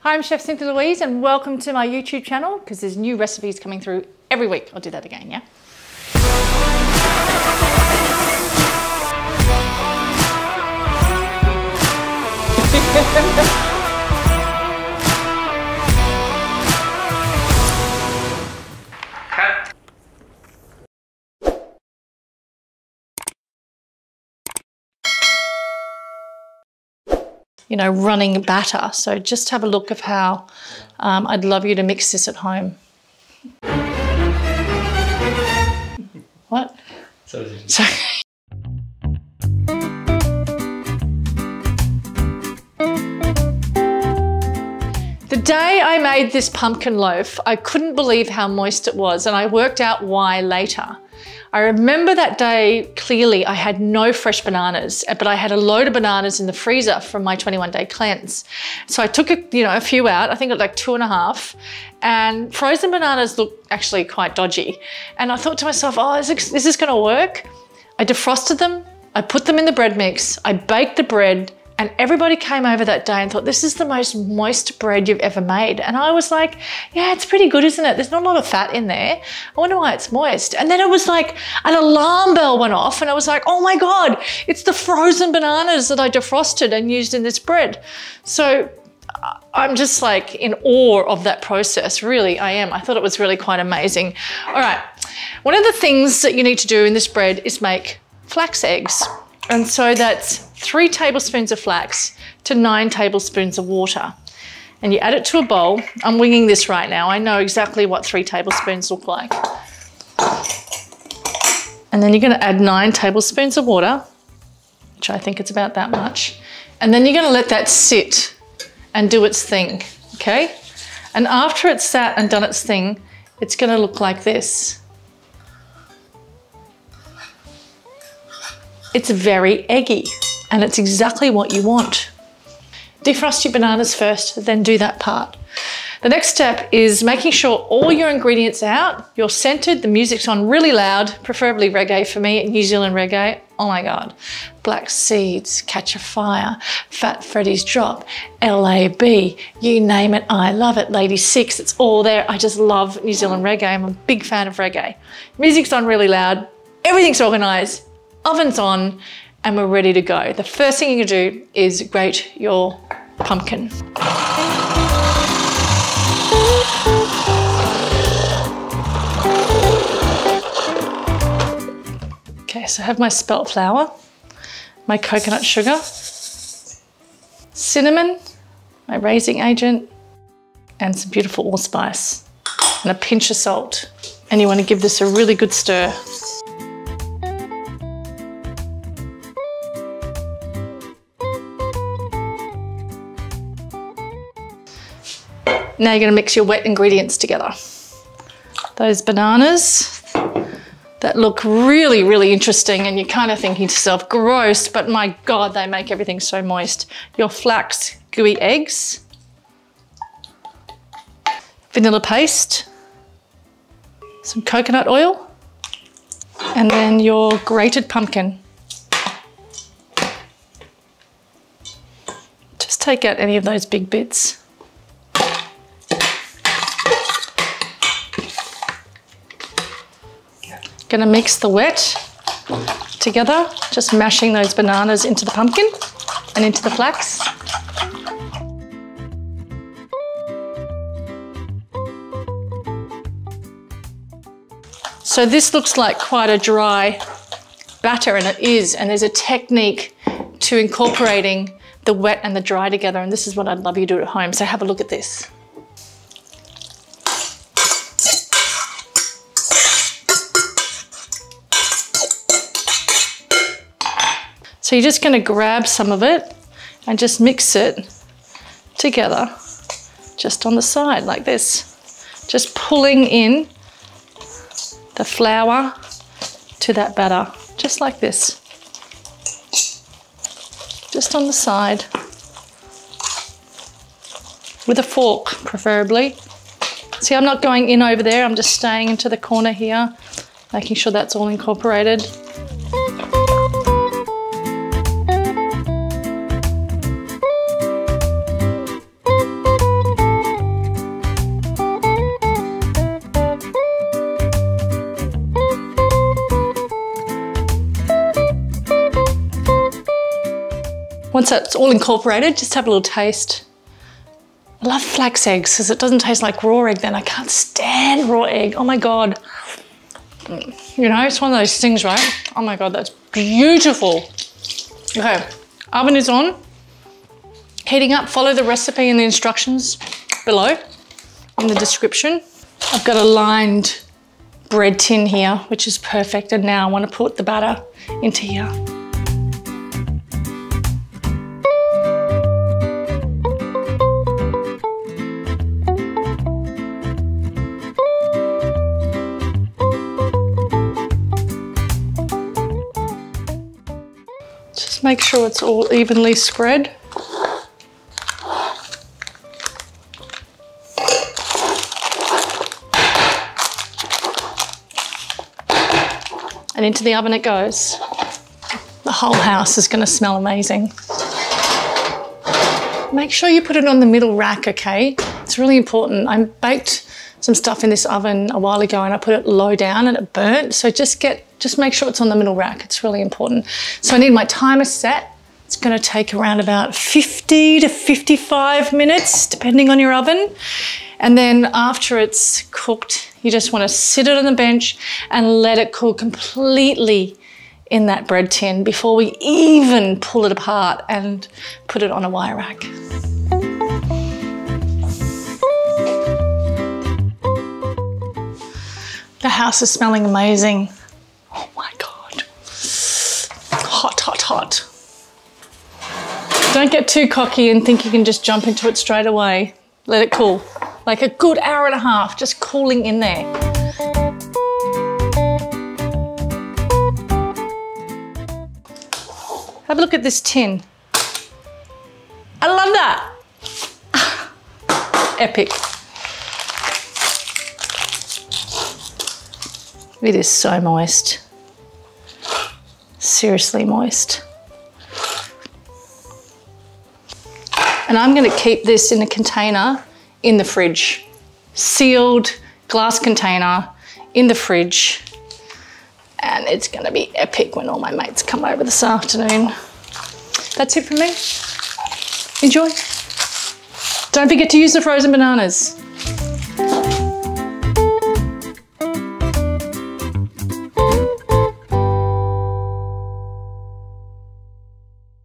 Hi, I'm Chef Cynthia Louise and welcome to my YouTube channel because there's new recipes coming through every week. I'll do that again, yeah? You know, running batter. So just have a look of how I'd love you to mix this at home. What? Sorry. The day I made this pumpkin loaf, I couldn't believe how moist it was, and I worked out why later. I remember that day clearly. I had no fresh bananas, but I had a load of bananas in the freezer from my 21-day cleanse. So I took a few out, I think it was like 2.5, and frozen bananas look actually quite dodgy. And I thought to myself, oh, is this gonna work? I defrosted them, I put them in the bread mix, I baked the bread, and everybody came over that day and thought, this is the most moist bread you've ever made. And I was like, yeah, it's pretty good, isn't it? There's not a lot of fat in there. I wonder why it's moist. And then it was like an alarm bell went off and I was like, oh my God, it's the frozen bananas that I defrosted and used in this bread. So I'm just like in awe of that process. Really, I am. I thought it was really quite amazing. All right. One of the things that you need to do in this bread is make flax eggs. And so that's 3 tablespoons of flax to 9 tablespoons of water. And you add it to a bowl. I'm winging this right now. I know exactly what 3 tablespoons look like. And then you're going to add 9 tablespoons of water, which I think it's about that much. And then you're going to let that sit and do its thing, okay? And after it's sat and done its thing, it's going to look like this. It's very eggy and it's exactly what you want. Defrost your bananas first, then do that part. The next step is making sure all your ingredients are out, you're centered, the music's on really loud, preferably reggae for me, New Zealand reggae. Oh my God. Black Seeds, Catch a Fire, Fat Freddy's Drop, LAB, you name it, I love it. Lady Six, it's all there. I just love New Zealand reggae. I'm a big fan of reggae. Music's on really loud, everything's organized, oven's on, and we're ready to go. The first thing you can do is grate your pumpkin. Okay, so I have my spelt flour, my coconut sugar, cinnamon, my raising agent, and some beautiful allspice, and a pinch of salt. And you want to give this a really good stir. Now you're going to mix your wet ingredients together. Those bananas that look really, really interesting, and you're kind of thinking to yourself, gross, but my God, they make everything so moist. Your flax gooey eggs, vanilla paste, some coconut oil, and then your grated pumpkin. Just take out any of those big bits. Gonna mix the wet together, just mashing those bananas into the pumpkin and into the flax. So this looks like quite a dry batter, and it is, and there's a technique to incorporating the wet and the dry together, and this is what I'd love you to do at home. So have a look at this. So you're just going to grab some of it and just mix it together, just on the side like this. Just pulling in the flour to that batter, just like this. Just on the side, with a fork preferably. See, I'm not going in over there, I'm just staying into the corner here, making sure that's all incorporated. Once that's all incorporated, just have a little taste. I love flax eggs because it doesn't taste like raw egg then. I can't stand raw egg. Oh my God. You know, it's one of those things, right? Oh my God, that's beautiful. Okay, oven is on. Heating up, follow the recipe and the instructions below in the description. I've got a lined bread tin here, which is perfect. And now I want to put the batter into here. Just make sure it's all evenly spread. And into the oven it goes. The whole house is going to smell amazing. Make sure you put it on the middle rack, okay? It's really important. I baked some stuff in this oven a while ago and I put it low down and it burnt. So just make sure it's on the middle rack. It's really important. So I need my timer set. It's going to take around about 50 to 55 minutes, depending on your oven. And then after it's cooked, you just want to sit it on the bench and let it cool completely in that bread tin before we even pull it apart and put it on a wire rack. The house is smelling amazing. Oh my God. Hot, hot, hot. Don't get too cocky and think you can just jump into it straight away. Let it cool. Like a good hour and a half, just cooling in there. Have a look at this tin. I love that. Epic. It is so moist. Seriously moist. And I'm going to keep this in a container in the fridge. Sealed glass container in the fridge. And it's going to be epic when all my mates come over this afternoon. That's it from me. Enjoy. Don't forget to use the frozen bananas.